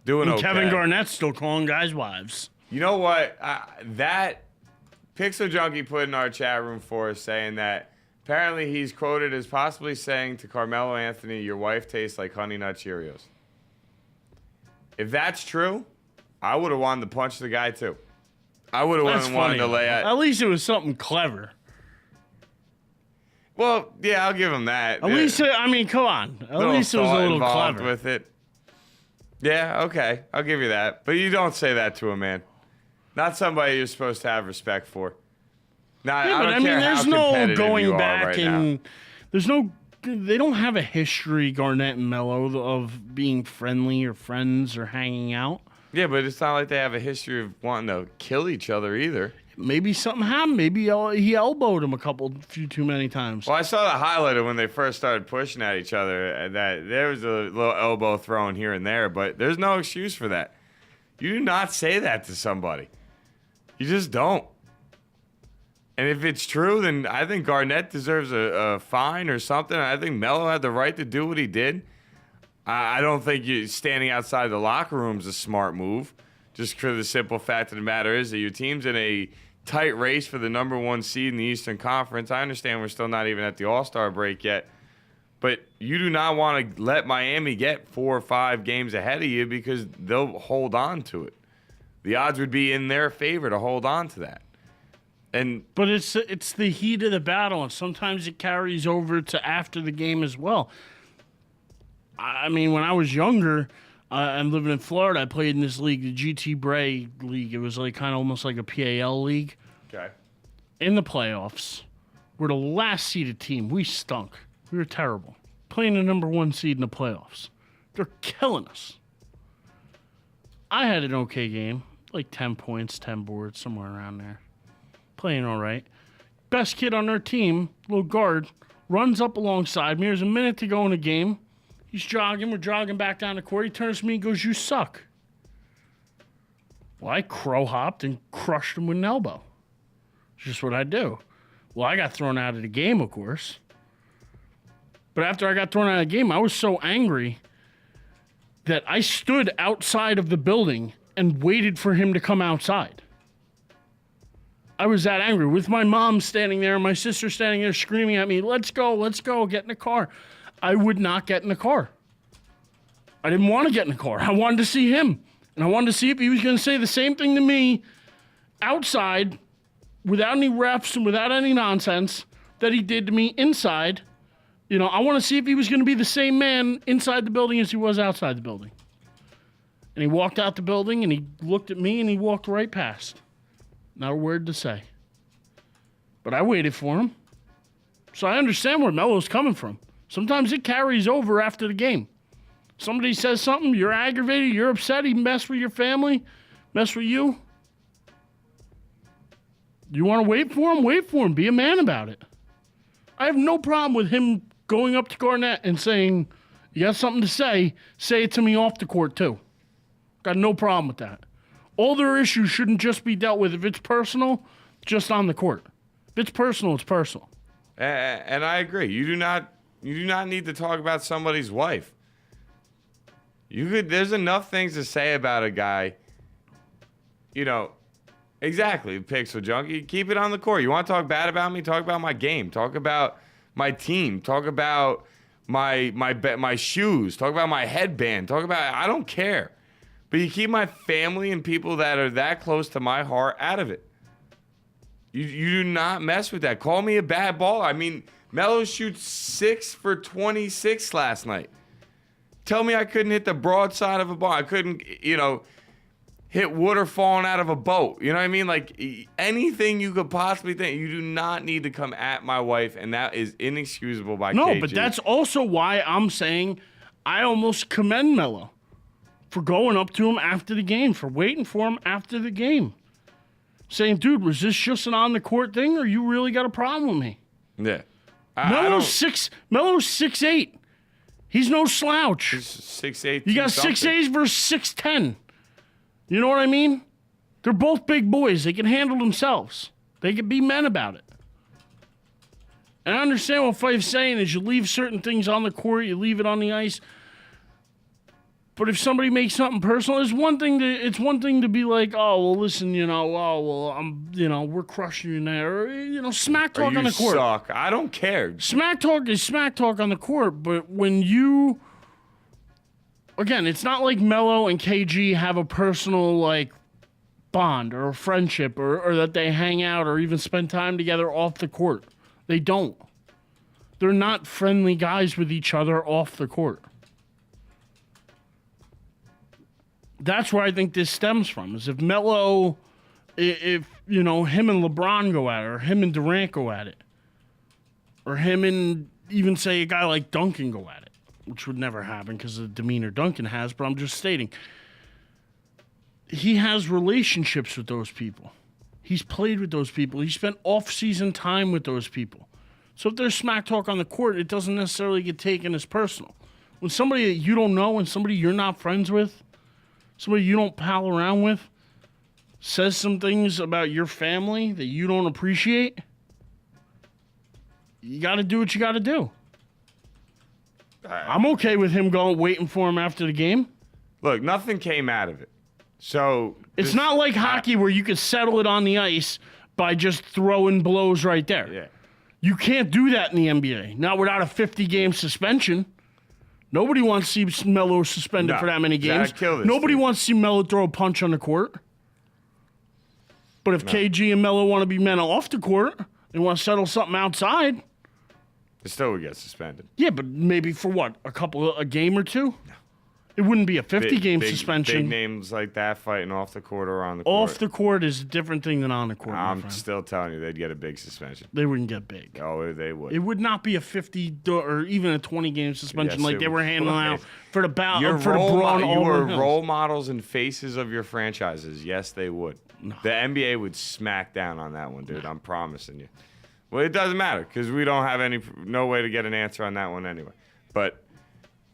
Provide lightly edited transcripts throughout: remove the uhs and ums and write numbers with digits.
Doing and okay. Kevin Garnett's still calling guys wives. You know what? That Pixel Junkie put in our chat room for us saying that apparently he's quoted as possibly saying to Carmelo Anthony, your wife tastes like Honey Nut Cheerios. If that's true, I would have wanted to punch the guy too. I would have wanted to lay out. At least it was something clever. Well, yeah, I'll give him that. At least, I mean, come on. At least it was a little clever. With it. Yeah, okay. I'll give you that. But you don't say that to a man. Not somebody you're supposed to have respect for. Nah, yeah, I but don't I mean, care there's how no competitive going you are back right and now. there's no. They don't have a history, Garnett and Melo, of being friendly or friends or hanging out. Yeah, but it's not like they have a history of wanting to kill each other either. Maybe something happened. Maybe he elbowed him a few too many times. Well, I saw the highlight of when they first started pushing at each other, and that there was a little elbow thrown here and there, but there's no excuse for that. You do not say that to somebody. You just don't. And if it's true, then I think Garnett deserves a fine or something. I think Melo had the right to do what he did. I don't think standing outside the locker room is a smart move, just for the simple fact of the matter is that your team's in a tight race for the number one seed in the Eastern Conference. I understand we're still not even at the All-Star break yet, but you do not want to let Miami get 4 or 5 games ahead of you because they'll hold on to it. The odds would be in their favor to hold on to that. But it's the heat of the battle, and sometimes it carries over to after the game as well. I mean, when I was younger, I'm living in Florida. I played in this league, the GT Bray League. It was like kind of almost like a PAL league. Okay. In the playoffs, we're the last seeded team. We stunk. We were terrible. Playing the number 1 seed in the playoffs. They're killing us. I had an okay game, like 10 points, 10 boards, somewhere around there. Playing all right. Best kid on our team, little guard, runs up alongside me. There's a minute to go in the game. He's jogging. We're jogging back down the court. He turns to me and goes, "You suck." Well, I crow-hopped and crushed him with an elbow. It's just what I do. Well, I got thrown out of the game, of course. But after I got thrown out of the game, I was so angry that I stood outside of the building and waited for him to come outside. I was that angry with my mom standing there and my sister standing there screaming at me, let's go, get in the car. I would not get in the car. I didn't want to get in the car. I wanted to see him. And I wanted to see if he was going to say the same thing to me outside without any refs and without any nonsense that he did to me inside. You know, I want to see if he was going to be the same man inside the building as he was outside the building. And he walked out the building and he looked at me and he walked right past. Not a word to say. But I waited for him. So I understand where Melo's coming from. Sometimes it carries over after the game. Somebody says something, you're aggravated, you're upset, he messed with your family, mess with you. You want to wait for him? Wait for him. Be a man about it. I have no problem with him going up to Garnett and saying, you got something to say it to me off the court too. Got no problem with that. All their issues shouldn't just be dealt with. If it's personal, just on the court. If it's personal, it's personal. And I agree. You do not need to talk about somebody's wife. There's enough things to say about a guy. You know, exactly. Pixel Junkie. Keep it on the court. You want to talk bad about me? Talk about my game. Talk about my team. Talk about my shoes. Talk about my headband. Talk about I don't care. But you keep my family and people that are that close to my heart out of it. You do not mess with that. Call me a bad baller. I mean, Melo shoots 6 for 26 last night. Tell me I couldn't hit the broadside of a ball. I couldn't, hit water falling out of a boat. You know what I mean? Like, anything you could possibly think. You do not need to come at my wife, and that is inexcusable by KG. No, but that's also why I'm saying I almost commend Melo for going up to him after the game, for waiting for him after the game. Saying, dude, was this just an on-the-court thing, or you really got a problem with me? Yeah. Melo's 6'8". He's no slouch. He's 6'8". You got 6'8" versus 6'10". You know what I mean? They're both big boys. They can handle themselves. They can be men about it. And I understand what Fife's saying is you leave certain things on the court, you leave it on the ice. But if somebody makes something personal, it's one thing to be like, oh well, listen, we're crushing you now, or smack talk on the court. You suck. I don't care. Smack talk is smack talk on the court, but when you, again, it's not like Melo and KG have a personal like bond or a friendship or that they hang out or even spend time together off the court. They don't. They're not friendly guys with each other off the court. That's where I think this stems from, is if Melo, him and LeBron go at it, or him and Durant go at it, or him and even, say, a guy like Duncan go at it, which would never happen because of the demeanor Duncan has, but I'm just stating, he has relationships with those people. He's played with those people. He spent off-season time with those people. So if there's smack talk on the court, it doesn't necessarily get taken as personal. When somebody that you don't know and somebody you're not friends with, somebody you don't pal around with, says some things about your family that you don't appreciate, you got to do what you got to do. I'm okay with him waiting for him after the game. Look, nothing came out of it. So it's not like hockey where you could settle it on the ice by just throwing blows right there. Yeah. You can't do that in the NBA. Not without a 50-game suspension. Nobody wants to see Melo suspended for that many games. Nobody wants to see Melo throw a punch on the court. But if KG and Melo want to be men off the court, they want to settle something outside. It still would get suspended. Yeah, but maybe for what? A game or two? No. It wouldn't be a 50-game suspension. Big names like that fighting off the court or on the court. Off the court is a different thing than on the court. I'm still telling you, they'd get a big suspension. They wouldn't get big. Oh, they would. It would not be a 50 or even a 20-game suspension like they were handing out for the brawl. You were role models and faces of your franchises. Yes, they would. No. The NBA would smack down on that one, dude. I'm promising you. Well, it doesn't matter because we don't have no way to get an answer on that one anyway. But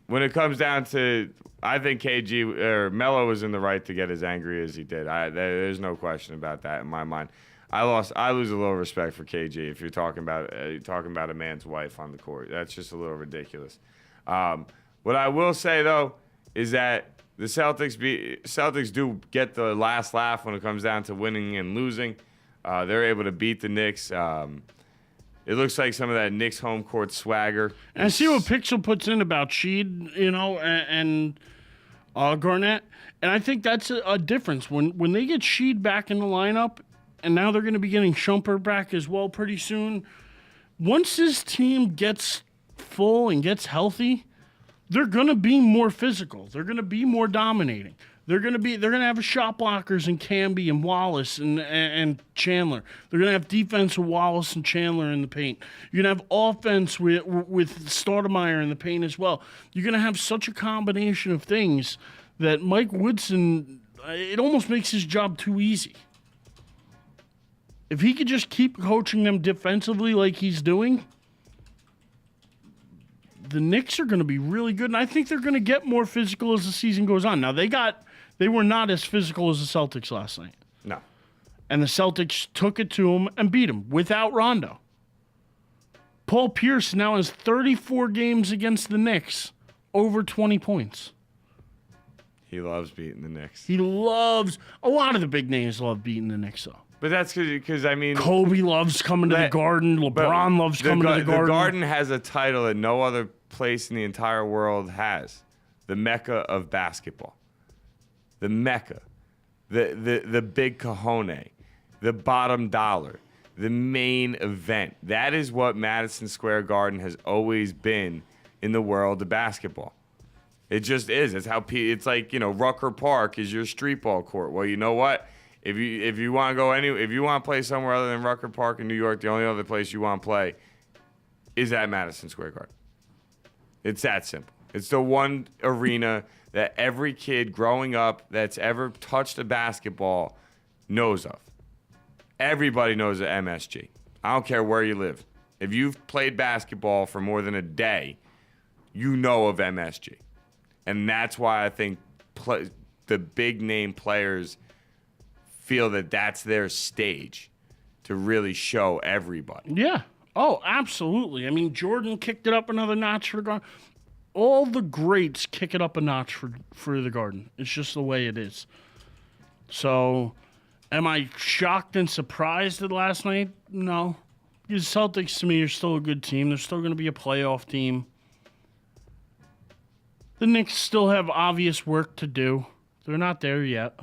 when it comes down to, I think Melo was in the right to get as angry as he did. There's no question about that in my mind. I lose a little respect for KG if you're talking about a man's wife on the court. That's just a little ridiculous. What I will say though is that the Celtics do get the last laugh when it comes down to winning and losing. They're able to beat the Knicks. It looks like some of that Knicks home court swagger. And I see what Pixel puts in about Sheed, and Garnett. And I think that's a difference. When they get Sheed back in the lineup, and now they're going to be getting Shumpert back as well pretty soon. Once this team gets full and gets healthy, they're going to be more physical. They're going to be more dominating. They're going to have shot blockers in Camby and Wallace and Chandler. They're going to have defense with Wallace and Chandler in the paint. You're going to have offense with Stoudemire in the paint as well. You're going to have such a combination of things that Mike Woodson, it almost makes his job too easy. If he could just keep coaching them defensively like he's doing, the Knicks are going to be really good, and I think they're going to get more physical as the season goes on. Now, they were not as physical as the Celtics last night. No. And the Celtics took it to them and beat them without Rondo. Paul Pierce now has 34 games against the Knicks, over 20 points. He loves beating the Knicks. A lot of the big names love beating the Knicks, though. But that's because, I mean... Kobe loves coming to the Garden. LeBron loves coming to the Garden. The Garden has a title that no other place in the entire world has. The Mecca of basketball. The Mecca. The big cojones. The bottom dollar. The main event. That is what Madison Square Garden has always been in the world of basketball. It just is. It's how it's like, Rucker Park is your street ball court. Well, you know what? If you want to if you want to play somewhere other than Rucker Park in New York, the only other place you want to play is at Madison Square Garden. It's that simple. It's the one arena that every kid growing up that's ever touched a basketball knows of. Everybody knows of MSG. I don't care where you live. If you've played basketball for more than a day, you know of MSG. And that's why I think the big name players feel that that's their stage to really show everybody. Yeah. Oh, absolutely. I mean, Jordan kicked it up another notch for the Garden. all the greats kick it up a notch for the Garden. It's just the way it is. So, am I shocked and surprised at last night? No. Because Celtics, to me, are still a good team. They're still going to be a playoff team. The Knicks still have obvious work to do. They're not there yet.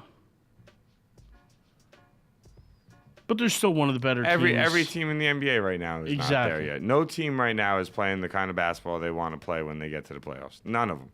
But they're still one of the better teams. Every team in the NBA right now is not there yet. No team right now is playing the kind of basketball they want to play when they get to the playoffs. None of them.